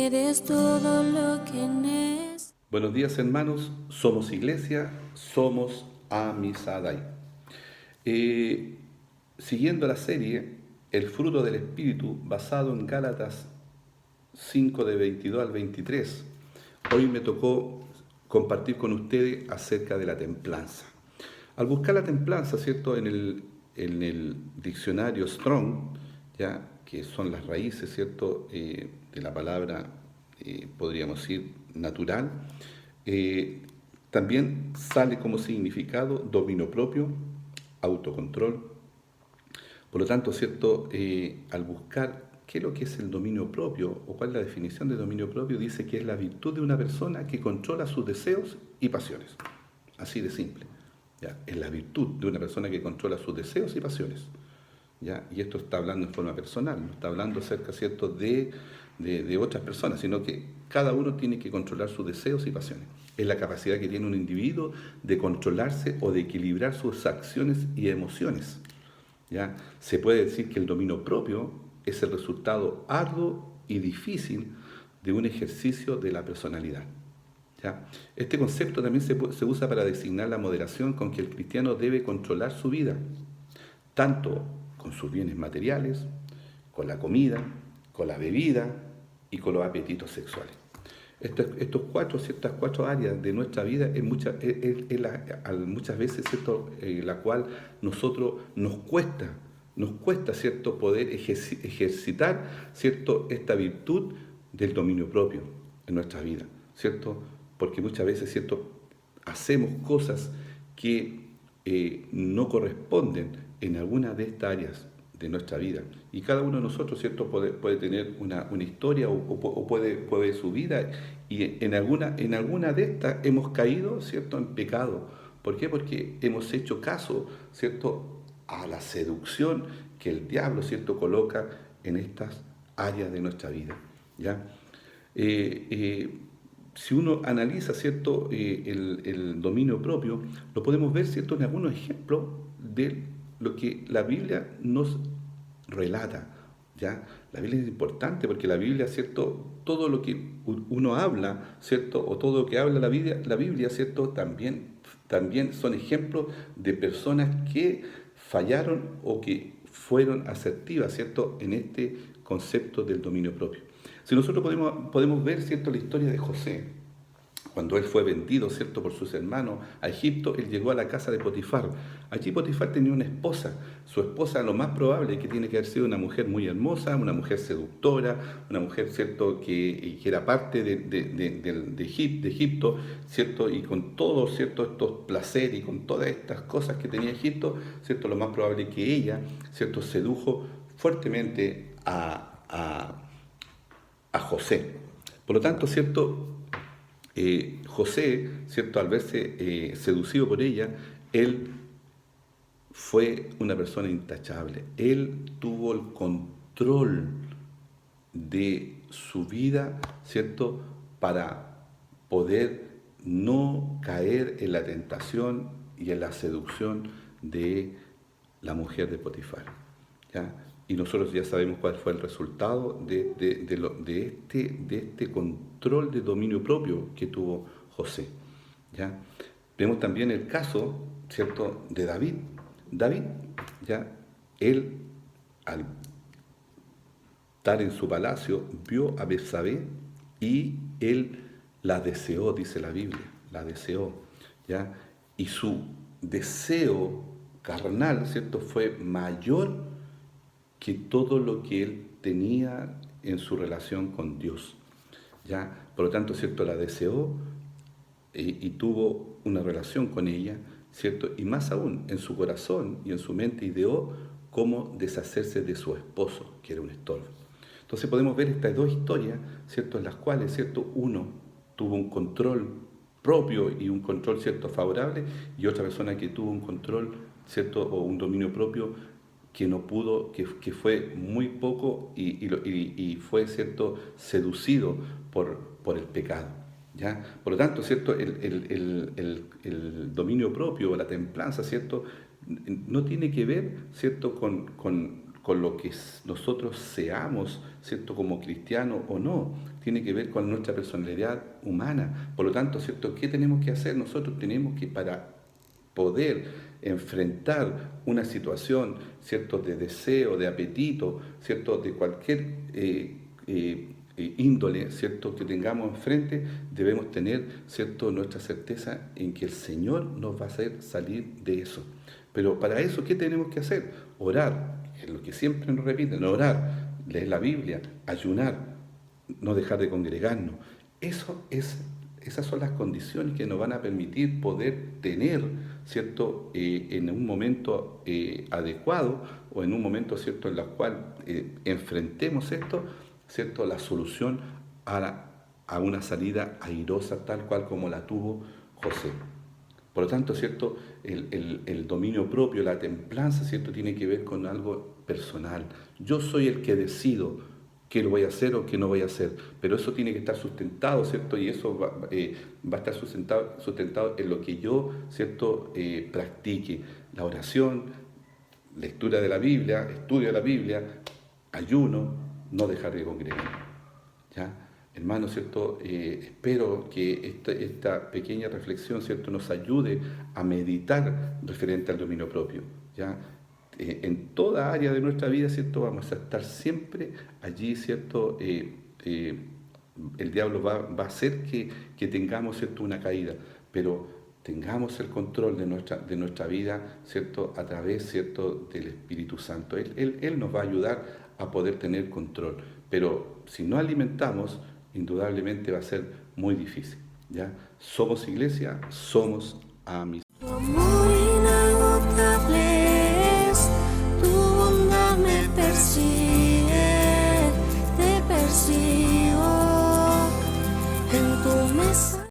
eres todo lo que necesito. Buenos días, hermanos, somos iglesia, somos Amisadai. Eh, Siguiendo la serie El fruto del Espíritu, basado en Gálatas 5 de 22 al 23, hoy me tocó compartir con ustedes acerca de la templanza. Al buscar la templanza, ¿cierto? En el diccionario Strong, ya que son las raíces, ¿cierto? De la palabra, podríamos decir, natural, eh, también sale como significado dominio propio, autocontrol. Por lo tanto, ¿cierto? Al buscar qué es lo que es el dominio propio o cuál es la definición de dominio propio, dice que es la virtud de una persona que controla sus deseos y pasiones. Así de simple. ¿Ya? Es la virtud de una persona que controla sus deseos y pasiones. ¿Ya? Y esto está hablando en forma personal, no está hablando acerca, ¿cierto?, de otras personas, sino que cada uno tiene que controlar sus deseos y pasiones. Es la capacidad que tiene un individuo de controlarse o de equilibrar sus acciones y emociones. ¿Ya? Se puede decir que el dominio propio es el resultado arduo y difícil de un ejercicio de la personalidad. ¿Ya? Este concepto también se usa para designar la moderación con que el cristiano debe controlar su vida, tanto con sus bienes materiales, con la comida, con la bebida y con los apetitos sexuales. Ciertas cuatro áreas de nuestra vida muchas veces, ¿cierto? La cual nosotros nos cuesta, ¿cierto?, poder ejercitar, ¿cierto?, esta virtud del dominio propio en nuestra vida, ¿cierto? Porque muchas veces, ¿cierto?, hacemos cosas que no corresponden en alguna de estas áreas de nuestra vida. Y cada uno de nosotros, ¿cierto?, puede tener una historia o puede su vida, y en alguna de estas hemos caído, ¿cierto?, en pecado. ¿Por qué? Porque hemos hecho caso, ¿cierto?, a la seducción que el diablo, ¿cierto?, coloca en estas áreas de nuestra vida. ¿Ya? Eh, eh, si uno analiza, ¿cierto?, el dominio propio, lo podemos ver, ¿cierto?, en algunos ejemplos de lo que la Biblia nos relata. ¿Ya? La Biblia es importante porque la Biblia, ¿cierto?, todo lo que uno habla, ¿cierto?, o todo lo que habla la Biblia, ¿cierto?, también son ejemplos de personas que fallaron o que fueron asertivas, ¿cierto?, en este concepto del dominio propio. Si nosotros podemos ver, ¿cierto?, la historia de José. Cuando él fue vendido, ¿cierto?, por sus hermanos a Egipto, él llegó a la casa de Potifar. Allí Potifar tenía una esposa. Su esposa, lo más probable es que tiene que haber sido una mujer muy hermosa, una mujer seductora, una mujer, ¿cierto?, que era parte de Egipto, ¿cierto?, y con todos, ¿cierto?, estos placeres y con todas estas cosas que tenía Egipto, ¿cierto?, lo más probable es que ella, ¿cierto?, sedujo fuertemente a José. Por lo tanto, ¿cierto?, José, ¿cierto?, al verse seducido por ella, él fue una persona intachable. Él tuvo el control de su vida, ¿cierto?, para poder no caer en la tentación y en la seducción de la mujer de Potifar. ¿Ya? Y nosotros ya sabemos cuál fue el resultado de este control de dominio propio que tuvo José. ¿Ya? Vemos también el caso, ¿cierto?, de David. David, ¿ya?, él, al estar en su palacio, vio a Betsabé y él la deseó, dice la Biblia, la deseó, ¿ya? Y su deseo carnal, ¿cierto?, fue mayor que todo lo que él tenía en su relación con Dios. ¿Ya? Por lo tanto, ¿cierto?, la deseó y tuvo una relación con ella, ¿cierto? Y más aún, en su corazón y en su mente ideó cómo deshacerse de su esposo, que era un estorbo. Entonces podemos ver estas dos historias, ¿cierto?, en las cuales, ¿cierto?, uno tuvo un control propio y un control, ¿cierto?, favorable, y otra persona que tuvo un control, ¿cierto?, o un dominio propio que no pudo, que fue muy poco y fue, ¿cierto?, seducido por el pecado. ¿Ya? Por lo tanto, ¿cierto?, el dominio propio, la templanza, ¿cierto?, no tiene que ver, ¿cierto?, con lo que nosotros seamos, ¿cierto? Como cristianos o no, tiene que ver con nuestra personalidad humana. Por lo tanto, ¿cierto? ¿Qué tenemos que hacer? Nosotros tenemos que, para poder enfrentar una situación, ¿cierto? De deseo, de apetito, ¿cierto? De cualquier índole, ¿cierto? Que tengamos enfrente, debemos tener, ¿cierto? Nuestra certeza en que el Señor nos va a hacer salir de eso. Pero para eso, ¿qué tenemos que hacer? Orar, es lo que siempre nos repiten, orar, leer la Biblia, ayunar, no dejar de congregarnos. Esas son las condiciones que nos van a permitir poder tener, ¿cierto? En un momento adecuado o en un momento, ¿cierto?, en el cual enfrentemos esto, ¿cierto?, la solución a una salida airosa tal cual como la tuvo José. Por lo tanto, ¿cierto?, el dominio propio, la templanza, ¿cierto?, tiene que ver con algo personal. Yo soy el que decido qué lo voy a hacer o qué no voy a hacer, pero eso tiene que estar sustentado, ¿cierto? Y eso va a estar sustentado en lo que yo, ¿cierto?, practique. La oración, lectura de la Biblia, estudio de la Biblia, ayuno, no dejar de congregar. ¿Ya? Hermanos, ¿cierto? Espero que esta pequeña reflexión, ¿cierto?, nos ayude a meditar referente al dominio propio. ¿Ya? En toda área de nuestra vida, ¿cierto?, vamos a estar siempre allí, ¿cierto? El diablo va a hacer que tengamos, ¿cierto?, una caída, pero tengamos el control de nuestra vida, ¿cierto?, a través, ¿cierto?, del Espíritu Santo. Él nos va a ayudar a poder tener control, pero si no alimentamos, indudablemente va a ser muy difícil. ¿Ya? Somos iglesia, somos amistad. Tu amor inagotable es, tu bondad me persigue, te persigo en tu mesa.